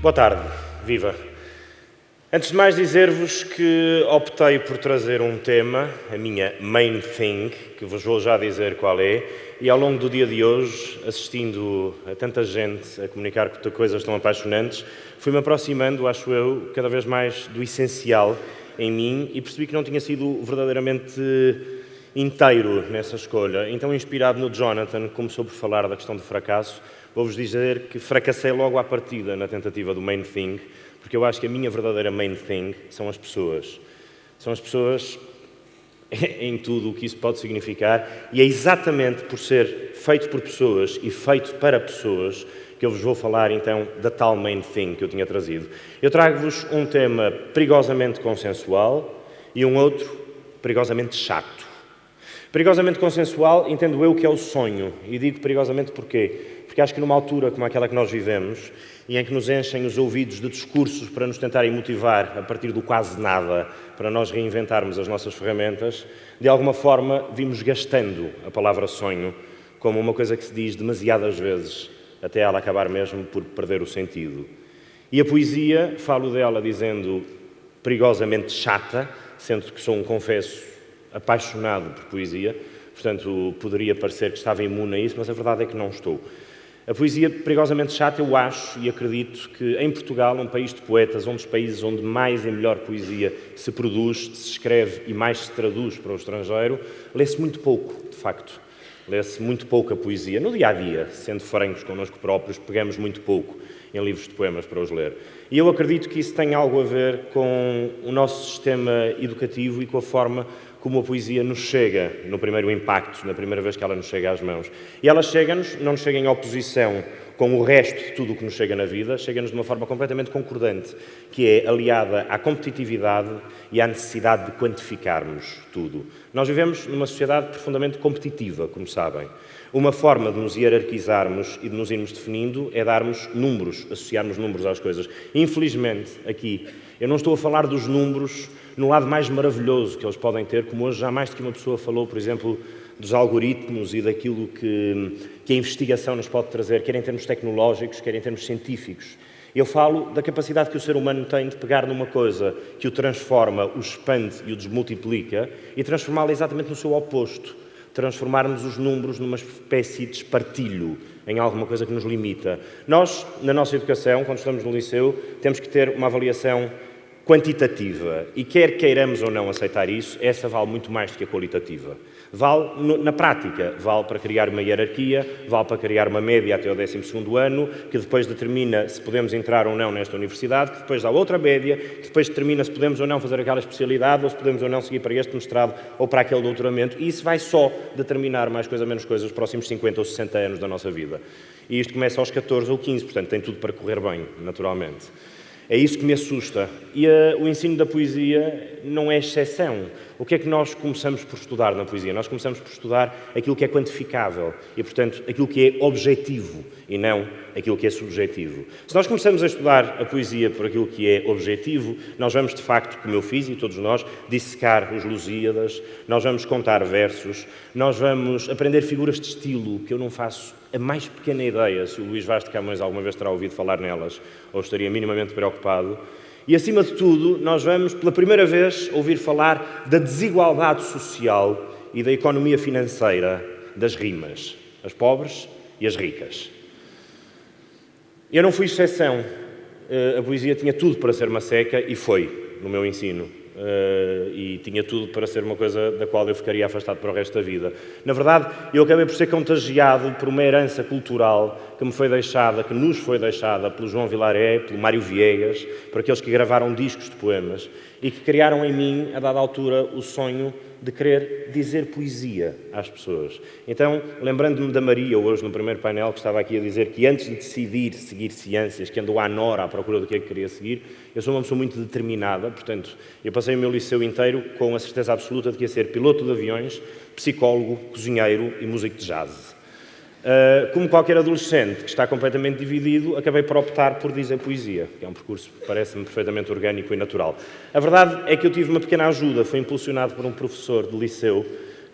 Boa tarde, viva! Antes de mais dizer-vos que optei por trazer um tema, a minha main thing, que vos vou já dizer qual é, e ao longo do dia de hoje, assistindo a tanta gente a comunicar coisas tão apaixonantes, fui-me aproximando, acho eu, cada vez mais do essencial em mim e percebi que não tinha sido verdadeiramente inteiro nessa escolha. Então, inspirado no Jonathan, que começou por falar da questão do fracasso, vou-vos dizer que fracassei logo à partida na tentativa do main thing, porque eu acho que a minha verdadeira main thing são as pessoas. São as pessoas em tudo o que isso pode significar, e é exatamente por ser feito por pessoas e feito para pessoas que eu vos vou falar então da tal main thing que eu tinha trazido. Eu trago-vos um tema perigosamente consensual e um outro perigosamente chato. Perigosamente consensual, entendo eu que é o sonho, e digo perigosamente porquê? Porque acho que numa altura como aquela que nós vivemos, e em que nos enchem os ouvidos de discursos para nos tentarem motivar a partir do quase nada, para nós reinventarmos as nossas ferramentas, de alguma forma vimos gastando a palavra sonho como uma coisa que se diz demasiadas vezes, até ela acabar mesmo por perder o sentido. E a poesia, falo dela dizendo perigosamente chata, sendo que sou um confesso apaixonado por poesia, portanto poderia parecer que estava imune a isso, mas a verdade é que não estou. A poesia perigosamente chata, eu acho e acredito que em Portugal, um país de poetas, um dos países onde mais e melhor poesia se produz, se escreve e mais se traduz para o estrangeiro, lê-se muito pouco, de facto. Lê-se muito pouca poesia. No dia-a-dia, sendo francos connosco próprios, pegamos muito pouco em livros de poemas para os ler. E eu acredito que isso tem algo a ver com o nosso sistema educativo e com a forma como a poesia nos chega no primeiro impacto, na primeira vez que ela nos chega às mãos. E ela chega-nos, não nos chega em oposição com o resto de tudo o que nos chega na vida, chega-nos de uma forma completamente concordante, que é aliada à competitividade e à necessidade de quantificarmos tudo. Nós vivemos numa sociedade profundamente competitiva, como sabem. Uma forma de nos hierarquizarmos e de nos irmos definindo é darmos números, associarmos números às coisas. Infelizmente, aqui, eu não estou a falar dos números no lado mais maravilhoso que eles podem ter, como hoje já mais do que uma pessoa falou, por exemplo, dos algoritmos e daquilo que a investigação nos pode trazer, quer em termos tecnológicos, quer em termos científicos. Eu falo da capacidade que o ser humano tem de pegar numa coisa que o transforma, o expande e o desmultiplica e transformá-la exatamente no seu oposto. Transformarmos os números numa espécie de espartilho, em alguma coisa que nos limita. Nós, na nossa educação, quando estamos no liceu, temos que ter uma avaliação quantitativa e quer queiramos ou não aceitar isso, essa vale muito mais do que a qualitativa. Vale na prática, vale para criar uma hierarquia, vale para criar uma média até ao 12º ano, que depois determina se podemos entrar ou não nesta universidade, que depois dá outra média, que depois determina se podemos ou não fazer aquela especialidade, ou se podemos ou não seguir para este mestrado ou para aquele doutoramento, e isso vai só determinar mais coisa menos coisa os próximos 50 ou 60 anos da nossa vida. E isto começa aos 14 ou 15, portanto tem tudo para correr bem, naturalmente. É isso que me assusta. E o ensino da poesia não é exceção. O que é que nós começamos por estudar na poesia? Nós começamos por estudar aquilo que é quantificável e, portanto, aquilo que é objetivo e não aquilo que é subjetivo. Se nós começamos a estudar a poesia por aquilo que é objetivo, nós vamos, de facto, como eu fiz e todos nós, dissecar os Lusíadas, nós vamos contar versos, nós vamos aprender figuras de estilo que eu não faço a mais pequena ideia se o Luís Vaz de Camões alguma vez terá ouvido falar nelas ou estaria minimamente preocupado. E, acima de tudo, nós vamos, pela primeira vez, ouvir falar da desigualdade social e da economia financeira das rimas, as pobres e as ricas. Eu não fui exceção. A poesia tinha tudo para ser uma seca e foi, no meu ensino. E tinha tudo para ser uma coisa da qual eu ficaria afastado para o resto da vida. Na verdade, eu acabei por ser contagiado por uma herança cultural que me foi deixada, que nos foi deixada pelo João Vilaré, pelo Mário Viegas, por aqueles que gravaram discos de poemas e que criaram em mim, a dada altura, o sonho de querer dizer poesia às pessoas. Então, lembrando-me da Maria, hoje no primeiro painel, que estava aqui a dizer que antes de decidir seguir ciências, que andou à nora à procura do que é que queria seguir, eu sou uma pessoa muito determinada, portanto, eu passei o meu liceu inteiro com a certeza absoluta de que ia ser piloto de aviões, psicólogo, cozinheiro e músico de jazz. Como qualquer adolescente que está completamente dividido, acabei por optar por dizer poesia, que é um percurso que parece-me perfeitamente orgânico e natural. A verdade é que eu tive uma pequena ajuda, foi impulsionado por um professor de liceu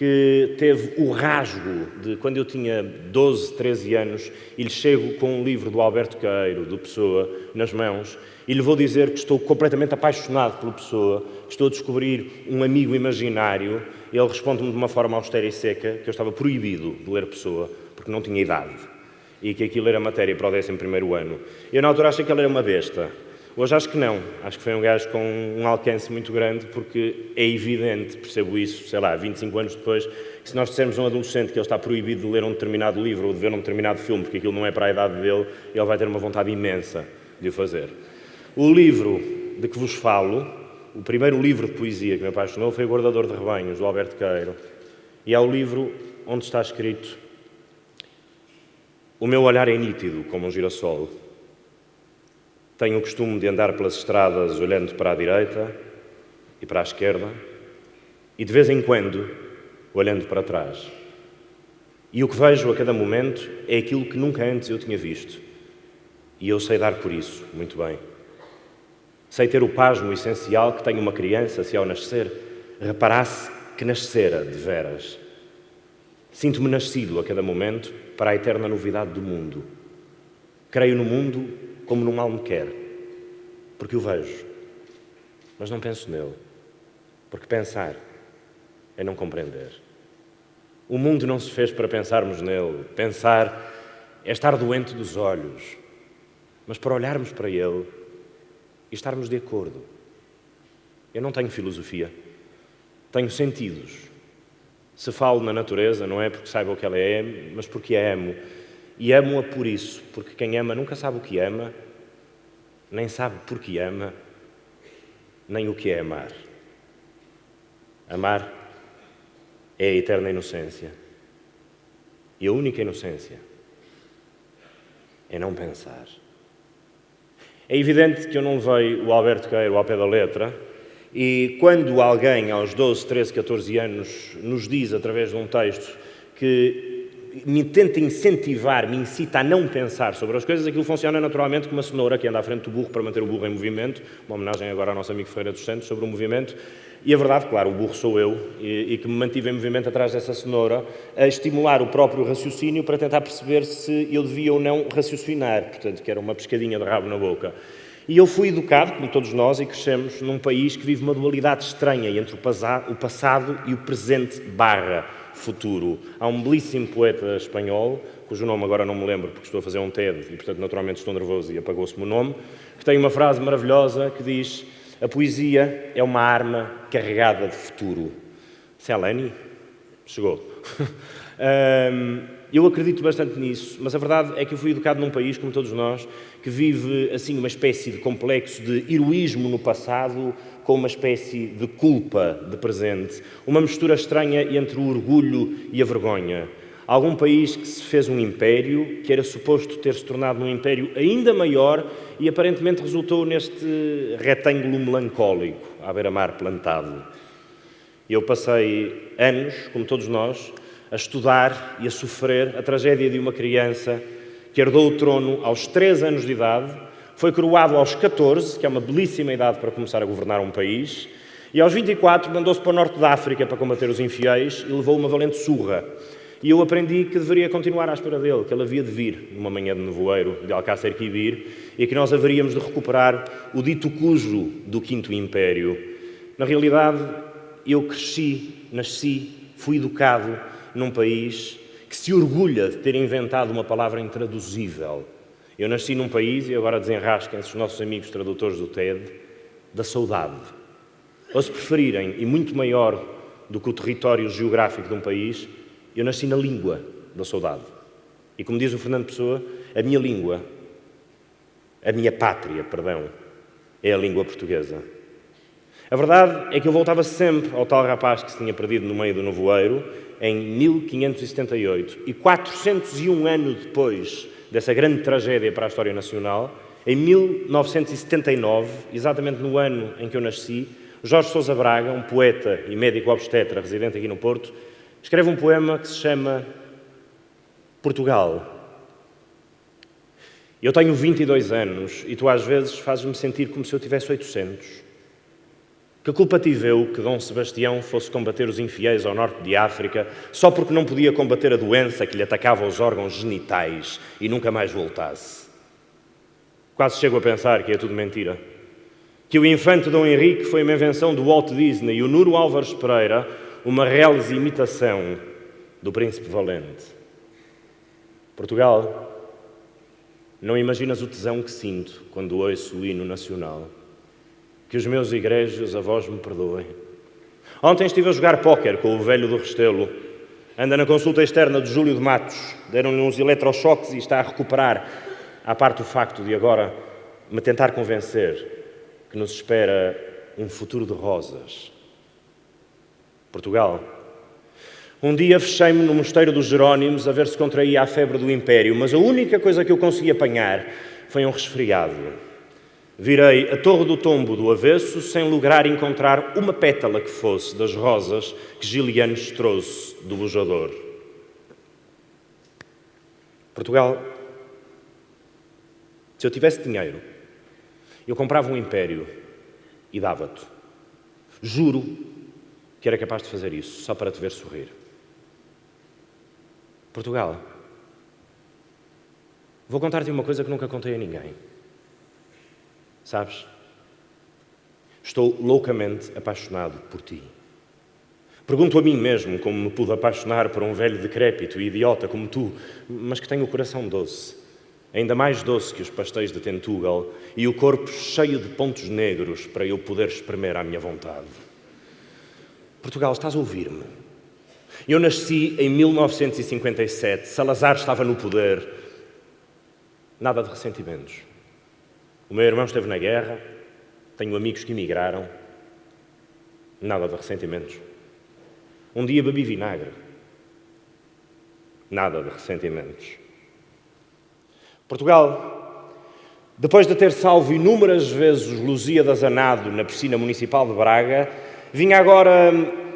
que teve o rasgo de, quando eu tinha 12, 13 anos, e lhe chego com um livro do Alberto Queiro, do Pessoa, nas mãos, e lhe vou dizer que estou completamente apaixonado pelo Pessoa, que estou a descobrir um amigo imaginário, e ele responde-me de uma forma austera e seca que eu estava proibido de ler Pessoa, porque não tinha idade, e que aquilo era matéria para o 11º ano. Eu, na altura, achei que ele era uma besta. Hoje acho que não. Acho que foi um gajo com um alcance muito grande, porque é evidente, percebo isso, sei lá, 25 anos depois, que se nós dissermos a um adolescente que ele está proibido de ler um determinado livro ou de ver um determinado filme, porque aquilo não é para a idade dele, ele vai ter uma vontade imensa de o fazer. O livro de que vos falo, o primeiro livro de poesia que me apaixonou, foi O Guardador de Rebanhos, do Alberto Queiro. E é o livro onde está escrito: o meu olhar é nítido como um girassol. Tenho o costume de andar pelas estradas olhando para a direita e para a esquerda e, de vez em quando, olhando para trás. E o que vejo a cada momento é aquilo que nunca antes eu tinha visto. E eu sei dar por isso, muito bem. Sei ter o pasmo essencial que tem uma criança se ao nascer reparasse que nascera de veras. Sinto-me nascido a cada momento para a eterna novidade do mundo. Creio no mundo como num mal me quer, porque o vejo, mas não penso nele, porque pensar é não compreender. O mundo não se fez para pensarmos nele. Pensar é estar doente dos olhos, mas para olharmos para ele e estarmos de acordo. Eu não tenho filosofia, tenho sentidos. Se falo na natureza, não é porque saiba o que ela é, mas porque a amo. E amo-a por isso, porque quem ama nunca sabe o que ama, nem sabe por que ama, nem o que é amar. Amar é a eterna inocência. E a única inocência é não pensar. É evidente que eu não levei o Alberto Queiro ao pé da letra, e quando alguém aos 12, 13, 14 anos nos diz, através de um texto, que me tenta incentivar, me incita a não pensar sobre as coisas, aquilo funciona naturalmente como uma cenoura que anda à frente do burro para manter o burro em movimento, uma homenagem agora ao nosso amigo Ferreira dos Santos sobre o movimento, e a verdade, claro, o burro sou eu, e que me mantive em movimento atrás dessa cenoura, a estimular o próprio raciocínio para tentar perceber se eu devia ou não raciocinar, portanto, que era uma pescadinha de rabo na boca. E eu fui educado, como todos nós, e crescemos num país que vive uma dualidade estranha entre o passado e o presente / futuro. Há um belíssimo poeta espanhol, cujo nome agora não me lembro porque estou a fazer um TED e, portanto, naturalmente estou nervoso e apagou-se-me o nome, que tem uma frase maravilhosa que diz: a poesia é uma arma carregada de futuro. Celani? Chegou. Eu acredito bastante nisso, mas a verdade é que eu fui educado num país, como todos nós, que vive assim uma espécie de complexo de heroísmo no passado com uma espécie de culpa de presente. Uma mistura estranha entre o orgulho e a vergonha. Algum país que se fez um império, que era suposto ter-se tornado um império ainda maior e aparentemente resultou neste retângulo melancólico, à beira-mar plantado. Eu passei anos, como todos nós, a estudar e a sofrer a tragédia de uma criança que herdou o trono aos 3 anos de idade, foi coroado aos 14, que é uma belíssima idade para começar a governar um país, e aos 24 mandou-se para o norte da África para combater os infiéis e levou uma valente surra. E eu aprendi que deveria continuar à espera dele, que ele havia de vir numa manhã de nevoeiro de Alcácer Quibir e que nós haveríamos de recuperar o dito cujo do Quinto Império. Na realidade, eu cresci, nasci, fui educado num país que se orgulha de ter inventado uma palavra intraduzível. Eu nasci num país, e agora desenrasquem-se os nossos amigos tradutores do TED, da saudade. Ou se preferirem, e muito maior do que o território geográfico de um país, eu nasci na língua da saudade. E como diz o Fernando Pessoa, a minha língua, a minha pátria, perdão, é a língua portuguesa. A verdade é que eu voltava sempre ao tal rapaz que se tinha perdido no meio do nevoeiro em 1578. E 401 anos depois dessa grande tragédia para a história nacional, em 1979, exatamente no ano em que eu nasci, Jorge Sousa Braga, um poeta e médico obstetra residente aqui no Porto, escreve um poema que se chama Portugal. Eu tenho 22 anos e tu às vezes fazes-me sentir como se eu tivesse 800. Que culpa tive eu que Dom Sebastião fosse combater os infiéis ao norte de África só porque não podia combater a doença que lhe atacava os órgãos genitais e nunca mais voltasse? Quase chego a pensar que é tudo mentira. Que o infante Dom Henrique foi uma invenção do Walt Disney e o Nuno Álvares Pereira uma reles imitação do Príncipe Valente. Portugal, não imaginas o tesão que sinto quando ouço o hino nacional. Que os meus egrégios avós me perdoem. Ontem estive a jogar póquer com o velho do Restelo. Anda na consulta externa de Júlio de Matos. Deram-lhe uns eletrochoques e está a recuperar. À parte o facto de agora me tentar convencer que nos espera um futuro de rosas. Portugal. Um dia fechei-me no mosteiro dos Jerónimos a ver se contraía a febre do Império, mas a única coisa que eu consegui apanhar foi um resfriado. Virei a Torre do Tombo do avesso sem lograr encontrar uma pétala que fosse das rosas que Gilianos trouxe do bujador. Portugal, se eu tivesse dinheiro, eu comprava um império e dava-te. Juro que era capaz de fazer isso, só para te ver sorrir. Portugal, vou contar-te uma coisa que nunca contei a ninguém. Sabes? Estou loucamente apaixonado por ti. Pergunto a mim mesmo como me pude apaixonar por um velho decrépito e idiota como tu, mas que tem o coração doce, ainda mais doce que os pastéis de Tentugal e o corpo cheio de pontos negros para eu poder espremer à minha vontade. Portugal, estás a ouvir-me? Eu nasci em 1957, Salazar estava no poder. Nada de ressentimentos. O meu irmão esteve na guerra, tenho amigos que emigraram. Nada de ressentimentos. Um dia bebi vinagre. Nada de ressentimentos. Portugal, depois de ter salvo inúmeras vezes os Lusíadas a nado na piscina municipal de Braga, vinha agora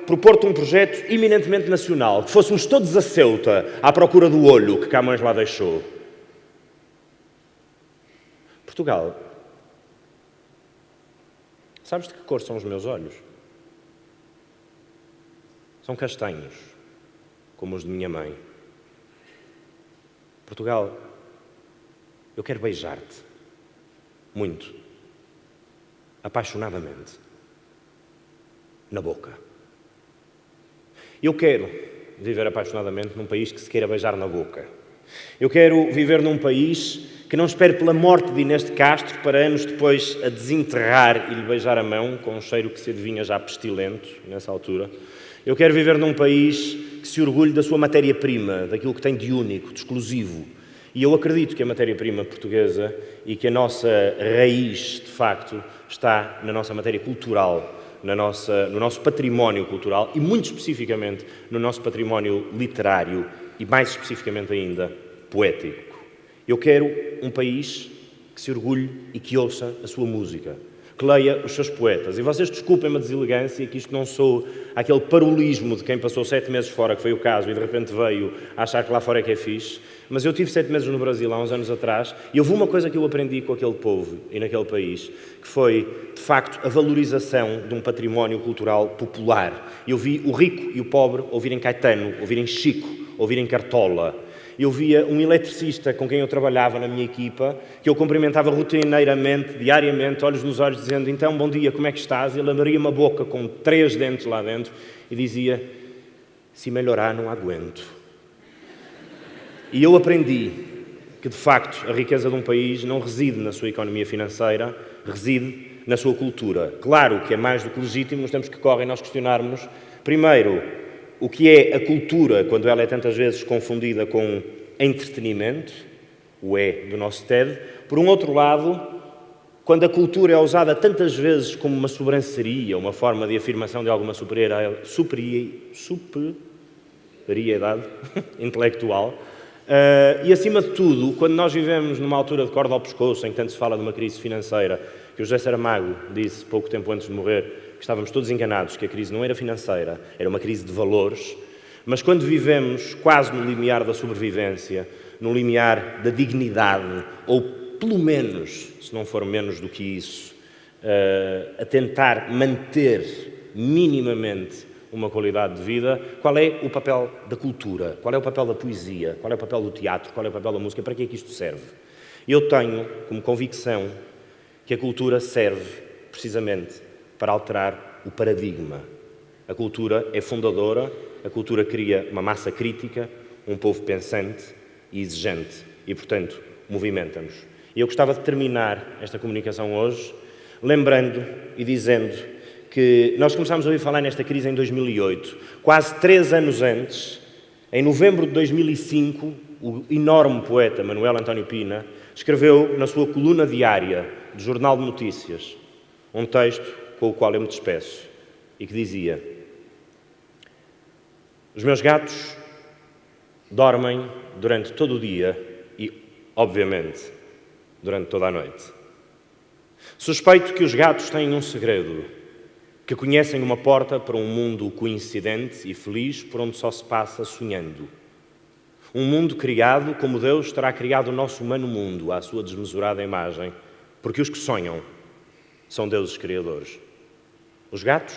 propor-te um projeto eminentemente nacional, que fôssemos todos a Ceuta à procura do olho que Camões lá deixou. Portugal, sabes de que cor são os meus olhos? São castanhos, como os de minha mãe. Portugal, eu quero beijar-te. Muito. Apaixonadamente. Na boca. Eu quero viver apaixonadamente num país que se queira beijar na boca. Eu quero viver num país que não espere pela morte de Inês de Castro para anos depois a desenterrar e lhe beijar a mão com um cheiro que se adivinha já pestilento nessa altura. Eu quero viver num país que se orgulhe da sua matéria-prima, daquilo que tem de único, de exclusivo. E eu acredito que a matéria-prima portuguesa e que a nossa raiz, de facto, está na nossa matéria cultural, no nosso património cultural e, muito especificamente, no nosso património literário e, mais especificamente ainda, poético. Eu quero um país que se orgulhe e que ouça a sua música, que leia os seus poetas. E vocês desculpem-me a deselegância, que isto não sou aquele parolismo de quem passou 7 meses fora, que foi o caso, e de repente veio a achar que lá fora é que é fixe, mas eu tive 7 meses no Brasil há uns anos atrás e houve uma coisa que eu aprendi com aquele povo e naquele país, que foi, de facto, a valorização de um património cultural popular. Eu vi o rico e o pobre ouvirem Caetano, ouvirem Chico, ouvirem Cartola. Eu via um eletricista com quem eu trabalhava na minha equipa, que eu cumprimentava rotineiramente, diariamente, olhos nos olhos, dizendo: então, bom dia, como é que estás? E ele abria-me a boca com 3 dentes lá dentro e dizia: se melhorar, não aguento. E eu aprendi que, de facto, a riqueza de um país não reside na sua economia financeira, reside na sua cultura. Claro que é mais do que legítimo, nos tempos que correm, nós questionarmos, primeiro, o que é a cultura, quando ela é tantas vezes confundida com entretenimento, o E do nosso TED. Por um outro lado, quando a cultura é usada tantas vezes como uma sobranceria, uma forma de afirmação de alguma superioriedade intelectual, e acima de tudo, quando nós vivemos numa altura de corda ao pescoço, em que tanto se fala de uma crise financeira, que o José Saramago disse pouco tempo antes de morrer, que estávamos todos enganados, que a crise não era financeira, era uma crise de valores, mas quando vivemos quase no limiar da sobrevivência, no limiar da dignidade, ou pelo menos, se não for menos do que isso, a tentar manter minimamente uma qualidade de vida, qual é o papel da cultura? Qual é o papel da poesia? Qual é o papel do teatro? Qual é o papel da música? Para que é que isto serve? Eu tenho como convicção que a cultura serve precisamente para alterar o paradigma. A cultura é fundadora, a cultura cria uma massa crítica, um povo pensante e exigente e, portanto, movimenta-nos. E eu gostava de terminar esta comunicação hoje lembrando e dizendo que nós começámos a ouvir falar nesta crise em 2008. Quase 3 anos antes, em novembro de 2005, o enorme poeta Manuel António Pina escreveu na sua coluna diária do Jornal de Notícias um texto com o qual eu me despeço e que dizia: os meus gatos dormem durante todo o dia e, obviamente, durante toda a noite. Suspeito que os gatos têm um segredo, que conhecem uma porta para um mundo coincidente e feliz por onde só se passa sonhando. Um mundo criado como Deus terá criado o nosso humano mundo à sua desmesurada imagem, porque os que sonham são deuses criadores. Os gatos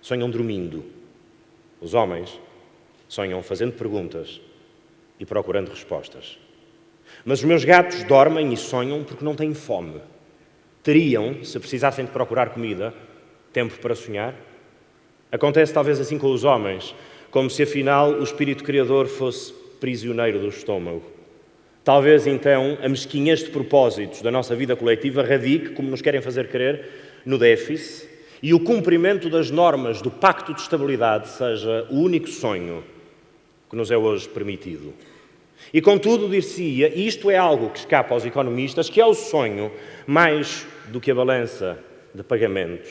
sonham dormindo. Os homens sonham fazendo perguntas e procurando respostas. Mas os meus gatos dormem e sonham porque não têm fome. Teriam, se precisassem de procurar comida, tempo para sonhar? Acontece talvez assim com os homens, como se afinal o espírito criador fosse prisioneiro do estômago. Talvez então a mesquinhez de propósitos da nossa vida coletiva radique, como nos querem fazer crer, no déficit, e o cumprimento das normas do Pacto de Estabilidade seja o único sonho que nos é hoje permitido. E contudo, dir-se-ia, e isto é algo que escapa aos economistas, que é o sonho mais do que a balança de pagamentos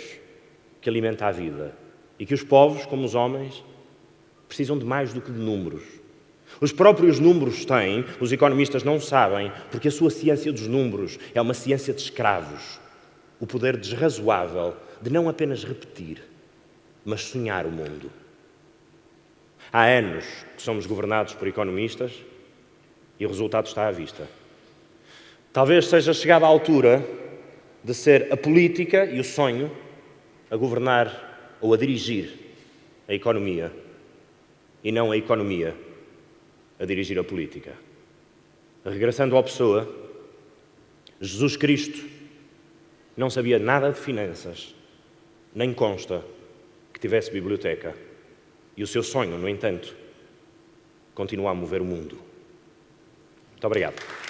que alimenta a vida. E que os povos, como os homens, precisam de mais do que de números. Os próprios números têm, os economistas não sabem, porque a sua ciência dos números é uma ciência de escravos. O poder desrazoável de não apenas repetir, mas sonhar o mundo. Há anos que somos governados por economistas e o resultado está à vista. Talvez seja chegada a altura de ser a política e o sonho a governar ou a dirigir a economia e não a economia a dirigir a política. Regressando à pessoa, Jesus Cristo não sabia nada de finanças, nem consta que tivesse biblioteca. E o seu sonho, no entanto, continua a mover o mundo. Muito obrigado.